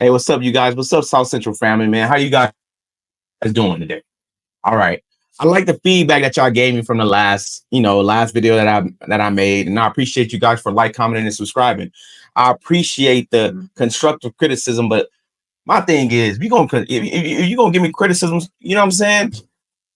Hey, what's up, you guys? What's up, South Central family, man? How you guys doing today? All right. I like the feedback that y'all gave me from the last video that I made, and I appreciate you guys for commenting, and subscribing. I appreciate the constructive criticism, but my thing is, if you gonna give me criticisms, you know what I'm saying?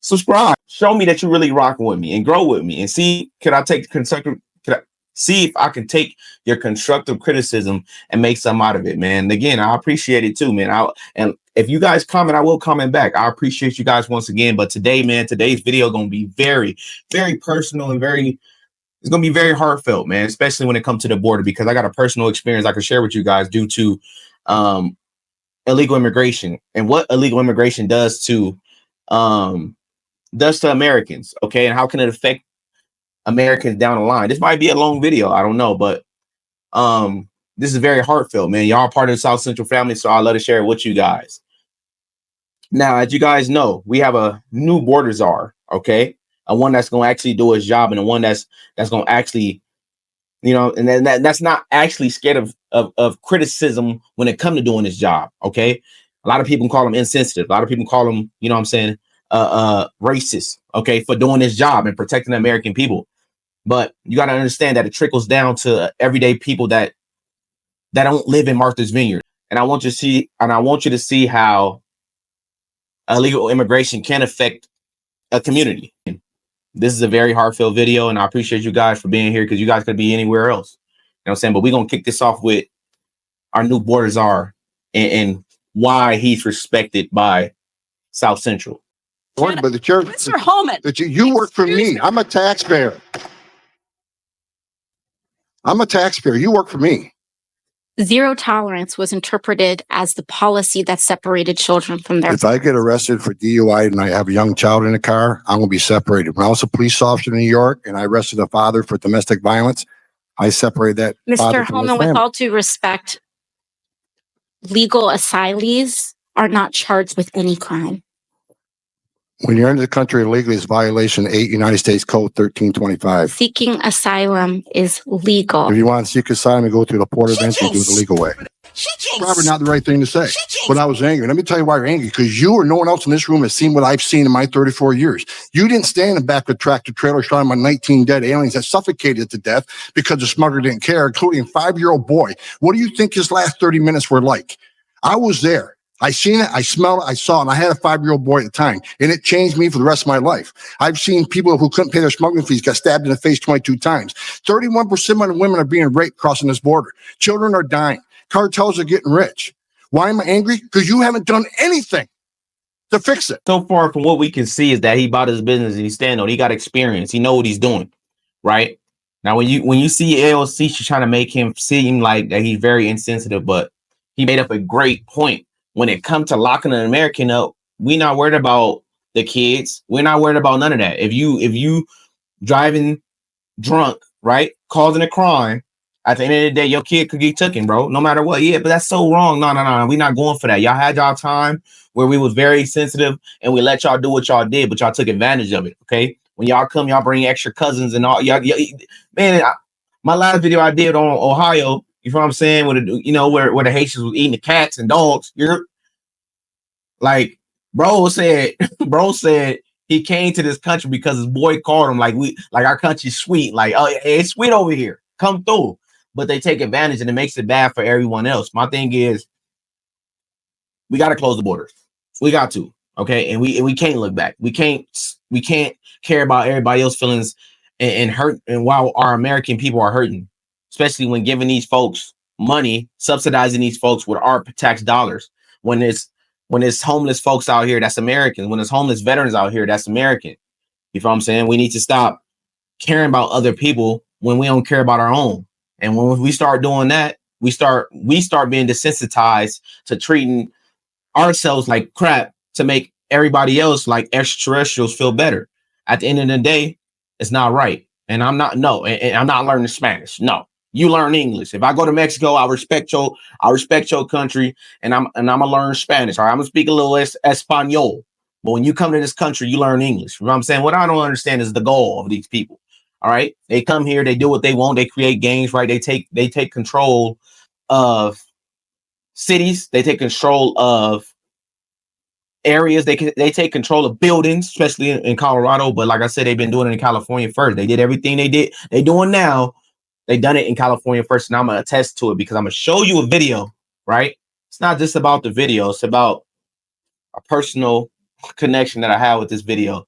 Subscribe. Show me that you really rocking with me and grow with me, and see can I take constructive. Can I, see if I can take your constructive criticism and make something out of it, man. And again, I appreciate it too, man. And if you guys comment, I will comment back. I appreciate you guys once again. But today, man, today's video gonna be very, very personal and very. It's gonna be very heartfelt, man. Especially when it comes to the border, because I got a personal experience I can share with you guys due to um, illegal immigration and what illegal immigration um, does to Americans. Okay, and how can it affect Americans down the line? This might be a long video, I don't know, but this is very heartfelt, man. Y'all are part of the South Central family, so I love to share it with you guys. Now, as you guys know, we have a new border czar, okay, a one that's going to actually do his job, and a one that's going to actually, and then that's not actually scared of criticism when it comes to doing his job. Okay, a lot of people call him insensitive. A lot of people call him, what I'm saying, racist. Okay, for doing his job and protecting the American people. But you got to understand that it trickles down to everyday people that don't live in Martha's Vineyard. And I want you to see how illegal immigration can affect a community. This is a very heartfelt video, and I appreciate you guys for being here, because you guys could be anywhere else. You know what I'm saying? But we're going to kick this off with our new border czar and why he's respected by South Central. But the church, Mr. Holman, you work for me. I'm a taxpayer. You work for me. Zero tolerance was interpreted as the policy that separated children from their. If I get arrested for DUI and I have a young child in the car, I'm going to be separated. When I was a police officer in New York and I arrested a father for domestic violence, I separated that. Mr. Holman, with all due respect, legal asylees are not charged with any crime. When you're into the country illegally, it's violation 8 United States Code 1325. Seeking asylum is legal. If you want to seek asylum, you go through the port of entry, do it the legal way. Probably not the right thing to say. But I was angry. Let me tell you why you're angry. Because you or no one else in this room has seen what I've seen in my 34 years. You didn't stand in the back of a tractor trailer shot my 19 dead aliens that suffocated to death because the smuggler didn't care, including a 5-year-old boy. What do you think his last 30 minutes were like? I was there. I seen it, I smelled it, I saw it, and I had a 5-year-old boy at the time, and it changed me for the rest of my life. I've seen people who couldn't pay their smuggling fees get stabbed in the face 22 times. 31% of women are being raped crossing this border. Children are dying. Cartels are getting rich. Why am I angry? Because you haven't done anything to fix it. So far from what we can see is that he bought his business and he's standing on. He got experience. He know what he's doing, right? Now, when you see AOC, she's trying to make him seem like that he's very insensitive, but he made up a great point. When it comes to locking an American up, we're not worried about the kids. We're not worried about none of that. If you driving drunk, right, causing a crime, at the end of the day, your kid could get taken, bro. No matter what. Yeah, but that's so wrong. No. We're not going for that. Y'all had y'all time where we was very sensitive and we let y'all do what y'all did, but y'all took advantage of it. Okay. When y'all come, y'all bring extra cousins and all. Man, my last video I did on Ohio. You know what I'm saying? Where the Haitians was eating the cats and dogs. You're like, bro said he came to this country because his boy called him like our country's sweet. Like, oh, it's sweet over here. Come through. But they take advantage and it makes it bad for everyone else. My thing is, we got to close the borders. We got to. Okay. And we can't look back. We can't care about everybody else's feelings and hurt. And while our American people are hurting, especially when giving these folks money, subsidizing these folks with our tax dollars. When it's homeless folks out here, that's American. When it's homeless veterans out here, that's American. You know what I'm saying? We need to stop caring about other people when we don't care about our own. And when we start doing that, we start being desensitized to treating ourselves like crap to make everybody else, like extraterrestrials, feel better. At the end of the day, it's not right. And I'm not learning Spanish. No. You learn English. If I go to Mexico, I respect your country, and I'm gonna learn Spanish. All right, I'm gonna speak a little Espanol. But when you come to this country, you learn English. You know what I'm saying? What I don't understand is the goal of these people. All right, they come here, they do what they want, they create gangs, right? They take control of cities. They take control of areas. They take control of buildings, especially in Colorado. But like I said, they've been doing it in California first. They did everything they doing now. They done it in California first, and I'm gonna attest to it because I'm gonna show you a video. Right? It's not just about the video. It's about a personal connection that I have with this video.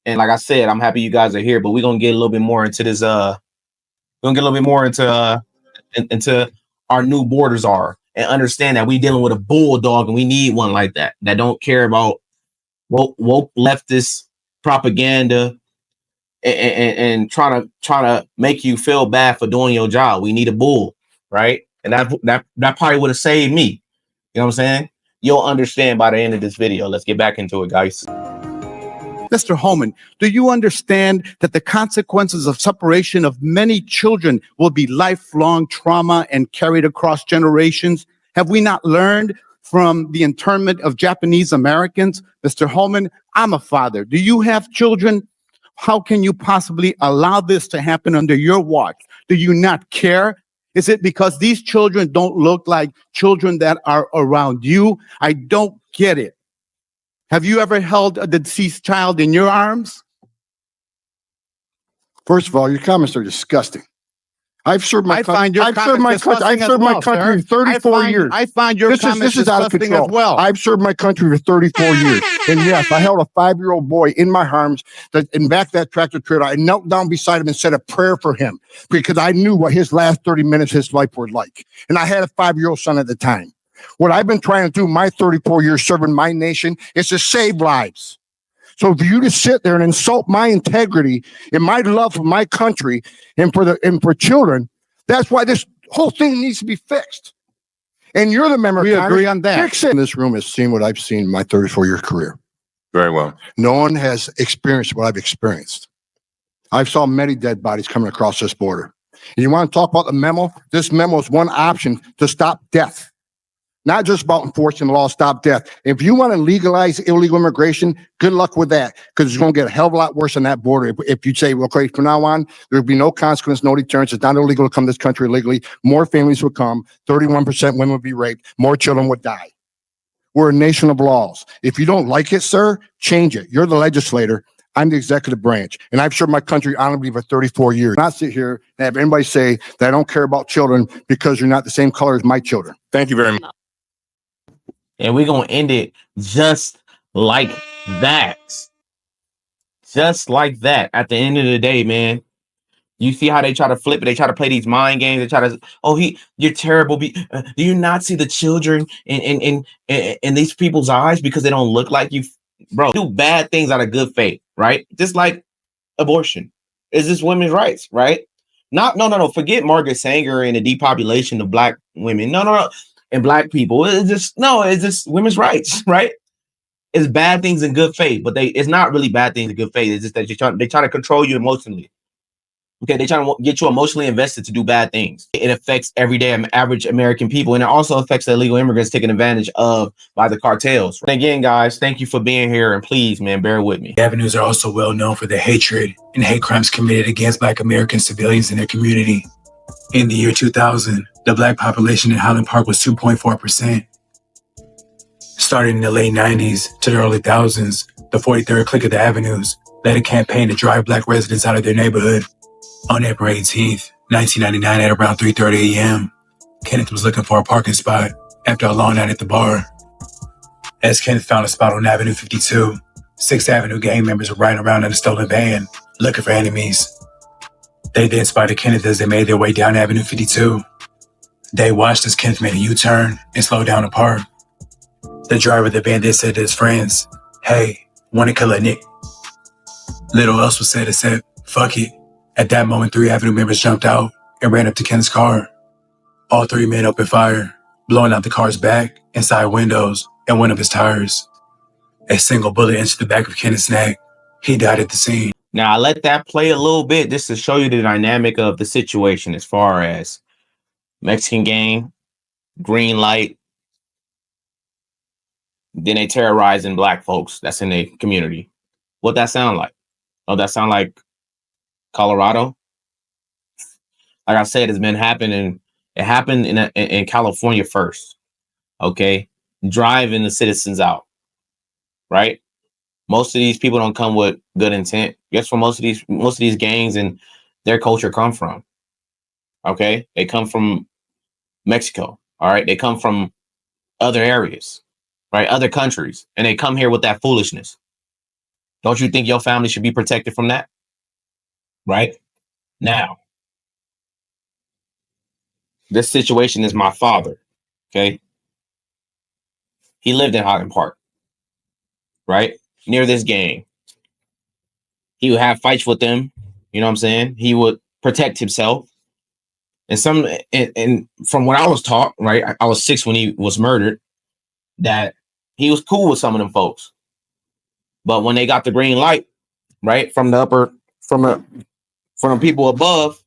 And like I said, I'm happy you guys are here. But we're gonna get a little bit more into this. We're gonna get a little bit more into our new borders are, and understand that we dealing with a bulldog, and we need one like that don't care about woke leftist propaganda and trying to make you feel bad for doing your job. We need a bull, right? And that probably would have saved me. You know what I'm saying? You'll understand by the end of this video. Let's get back into it, guys. Mr. Holman, do you understand that the consequences of separation of many children will be lifelong trauma and carried across generations? Have we not learned from the internment of Japanese Americans? Mr. Holman, I'm a father. Do you have children? How can you possibly allow this to happen under your watch? Do you not care? Is it because these children don't look like children that are around you? I don't get it. Have you ever held a deceased child in your arms? First of all, your comments are disgusting. I've served my country. I've served my country for 34 years. I find your comments This is out of disgusting control. as well. I've served my country for 34 years. And yes, I held a 5-year-old boy in my arms and back that tractor trailer. I knelt down beside him and said a prayer for him because I knew what his last 30 minutes of his life were like. And I had a 5-year-old son at the time. What I've been trying to do my 34 years serving my nation is to save lives. So for you to sit there and insult my integrity and my love for my country and for children, that's why this whole thing needs to be fixed. And you're the member. We agree on that. Fix it. In this room has seen what I've seen in my 34-year career. Very well. No one has experienced what I've experienced. I've saw many dead bodies coming across this border. And you want to talk about the memo? This memo is one option to stop death. Not just about enforcing the law, stop death. If you want to legalize illegal immigration, good luck with that, because it's going to get a hell of a lot worse on that border. If you say, well, okay, from now on, there'll be no consequence, no deterrence. It's not illegal to come to this country illegally. More families would come. 31% women would be raped. More children would die. We're a nation of laws. If you don't like it, sir, change it. You're the legislator. I'm the executive branch, and I've served my country honorably for 34 years. Not sit here and have anybody say that I don't care about children because you're not the same color as my children. Thank you very much. And we're going to end it just like that. Just like that. At the end of the day, man, you see how they try to flip it. They try to play these mind games. They try to, you're terrible. Do you not see the children in these people's eyes because they don't look like you? Bro, do bad things out of good faith, right? Just like abortion. It's just women's rights, right? No. Forget Margaret Sanger and the depopulation of black women. No. And black people, it's just women's rights, right? It's bad things in good faith, but it's not really bad things in good faith. It's just that they try to control you emotionally. Okay, they try to get you emotionally invested to do bad things. It affects everyday average American people, and it also affects the illegal immigrants taken advantage of by the cartels. And again, guys, thank you for being here, and please, man, bear with me. The avenues are also well known for the hatred and hate crimes committed against Black American civilians in their community. In the year 2000, the Black population in Highland Park was 2.4%. Starting in the late 90s to the early thousands, the 43rd Clique of the Avenues led a campaign to drive Black residents out of their neighborhood. On April 18th, 1999 at around 3:30 a.m., Kenneth was looking for a parking spot after a long night at the bar. As Kenneth found a spot on Avenue 52, 6th Avenue gang members were riding around in a stolen van, looking for enemies. They then spotted Kenneth as they made their way down Avenue 52. They watched as Kenneth made a U-turn and slowed down to park. The driver of the van then said to his friends, "Hey, wanna kill a Nick?" Little else was said except, "Fuck it." At that moment, 3 Avenue members jumped out and ran up to Kenneth's car. All 3 men opened fire, blowing out the car's back and side windows and one of his tires. A single bullet entered the back of Kenneth's neck. He died at the scene. Now, I let that play a little bit just to show you the dynamic of the situation as far as Mexican gang, green light, then they terrorizing black folks that's in the community. What that sound like? Oh, that sound like Colorado? Like I said, it's been happening. It happened in California first. okay, driving the citizens out, right? Most of these people don't come with good intent. Guess where most of these gangs and their culture come from? Okay, they come from Mexico. All right, they come from other areas, right? Other countries, and they come here with that foolishness. Don't you think your family should be protected from that? Right now, this situation is my father. Okay, he lived in Highland Park, right near this gang. He would have fights with them. You know what I'm saying? He would protect himself. And from what I was taught, right, I was 6 when he was murdered, that he was cool with some of them folks. But when they got the green light, right, from the people above,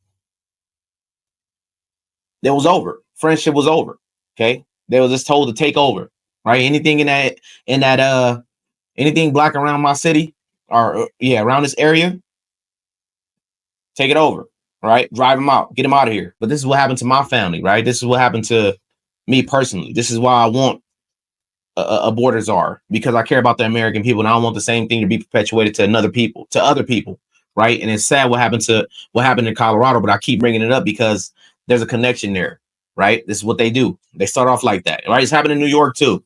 it was over. Friendship was over. Okay. They were just told to take over. Right. Anything anything black around my city or around this area, take it over. Right. Drive them out. Get them out of here. But this is what happened to my family, right? This is what happened to me personally. This is why I want a border czar, because I care about the American people and I don't want the same thing to be perpetuated to other people, right? And it's sad what happened in Colorado, but I keep bringing it up because there's a connection there, right? This is what they do. They start off like that, right? It's happening in New York too.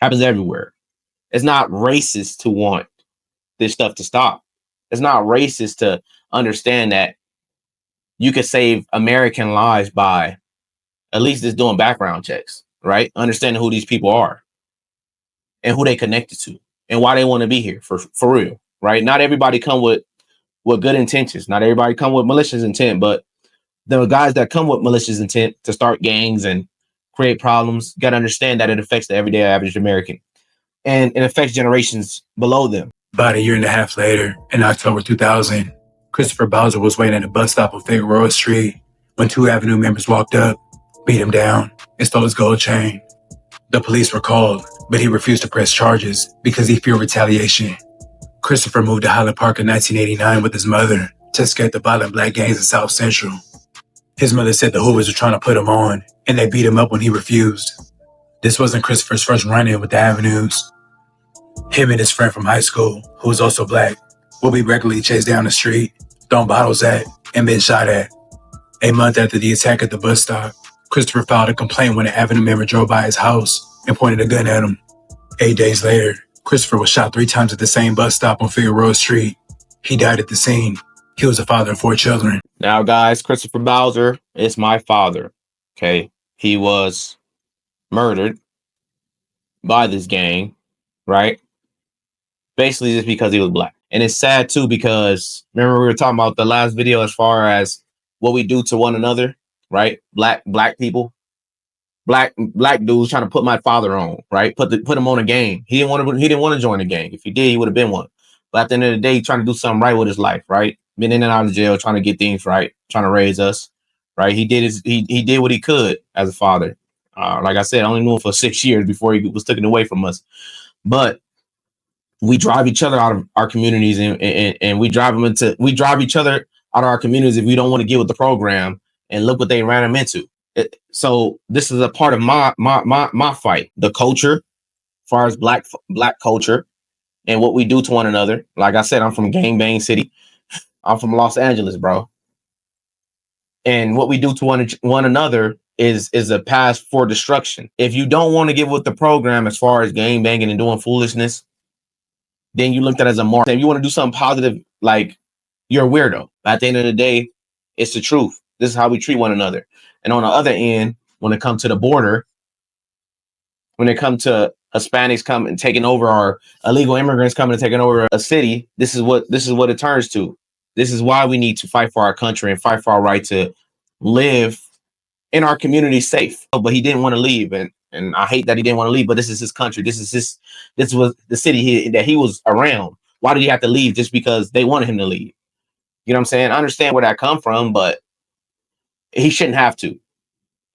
Happens everywhere. It's not racist to want this stuff to stop. It's not racist to understand that you could save American lives by at least just doing background checks, right? Understanding who these people are and who they connected to and why they want to be here for real, right? Not everybody come with good intentions. Not everybody come with malicious intent, but the guys that come with malicious intent to start gangs and create problems, got to understand that it affects the everyday average American and it affects generations below them. About a year and a half later, in October 2000, Christopher Bowser was waiting at a bus stop on Figueroa Street when 2 Avenue members walked up, beat him down, and stole his gold chain. The police were called, but he refused to press charges because he feared retaliation. Christopher moved to Highland Park in 1989 with his mother to escape the violent black gangs in South Central. His mother said the Hoovers were trying to put him on, and they beat him up when he refused. This wasn't Christopher's first run-in with the Avenues. Him and his friend from high school, who was also black, would be regularly chased down the street, thrown bottles at, and been shot at. A month after the attack at the bus stop, Christopher filed a complaint when an Avenue member drove by his house and pointed a gun at him. 8 days later, Christopher was shot 3 times at the same bus stop on Figueroa Street. He died at the scene. He was a father of 4 children. Now, guys, Christopher Bowser is my father. Okay. He was murdered by this gang, right? Basically just because he was black. And it's sad too, because remember we were talking about the last video as far as what we do to one another, right? Black people, black dudes trying to put my father on, right? Put him on a gang. He didn't want to join the gang. If he did, he would have been one. But at the end of the day, trying to do something right with his life, right? Been in and out of jail, trying to get things right, trying to raise us, right? He did what he could as a father. Like I said, I only knew him for 6 years before he was taken away from us. But we drive each other out of our communities, and we drive each other out of our communities if we don't want to get with the program. And look what they ran them into. So this is a part of my fight. The culture, as far as black culture, and what we do to one another. Like I said, I'm from Gangbang City. I'm from Los Angeles, bro. And what we do to one another is a path for destruction. If you don't want to get with the program as far as gangbanging and doing foolishness, then you look at it as a mark. If you want to do something positive, like, you're a weirdo. At the end of the day, it's the truth. This is how we treat one another. And on the other end, when it comes to the border, when it comes to Hispanics coming and taking over, or illegal immigrants coming and taking over a city, this is what it turns to. This is why we need to fight for our country and fight for our right to live in our community safe. But he didn't want to leave, and I hate that he didn't want to leave. But this is his country. This was the city that he was around. Why did he have to leave just because they wanted him to leave? You know what I'm saying? I understand where that come from, but he shouldn't have to,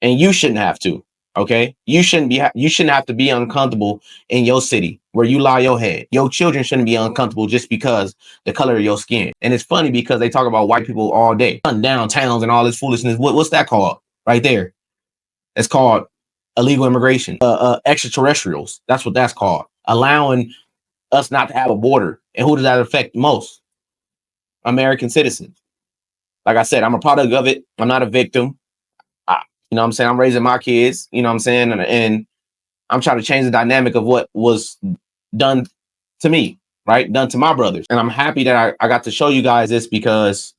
and you shouldn't have to. Okay, you shouldn't have to be uncomfortable in your city where you lie your head. Your children shouldn't be uncomfortable just because the color of your skin. And it's funny because they talk about white people all day, downtowns and all this foolishness. What's that called right there? It's called illegal immigration, extraterrestrials. That's what that's called. Allowing us not to have a border. And who does that affect most? American citizens. Like I said, I'm a product of it. I'm not a victim. You know what I'm saying? I'm raising my kids, you know what I'm saying? And I'm trying to change the dynamic of what was done to me, right? Done to my brothers. And I'm happy that I got to show you guys this because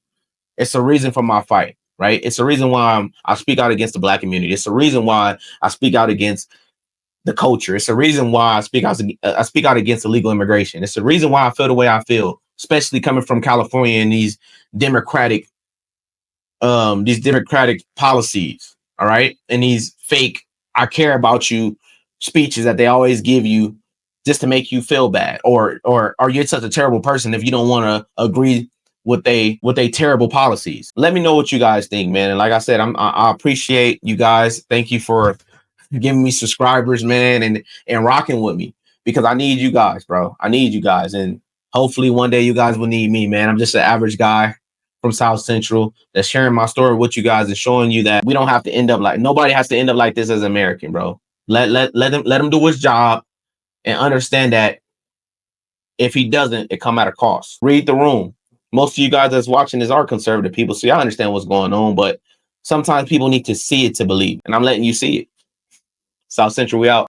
it's a reason for my fight, right? It's a reason why I speak out against the Black community. It's a reason why I speak out against the culture. It's a reason why I speak out against illegal immigration. It's the reason why I feel the way I feel, especially coming from California and these democratic policies, all right? And these fake I care about you speeches that they always give you just to make you feel bad, or you're such a terrible person if you don't want to agree with they terrible policies. Let me know what you guys think, man. And like I said, I appreciate you guys. Thank you for giving me subscribers, man, and rocking with me, because I need you guys, bro. I need you guys, and hopefully one day you guys will need me, man. I'm just an average guy from South Central that's sharing my story with you guys and showing you that we don't have to end up like, nobody has to end up like this as an American, bro. Let him do his job and understand that if he doesn't, it come at a cost. Read the room. Most of you guys that's watching this are conservative people, so y'all understand what's going on, but sometimes people need to see it to believe, and I'm letting you see it. South Central, we out.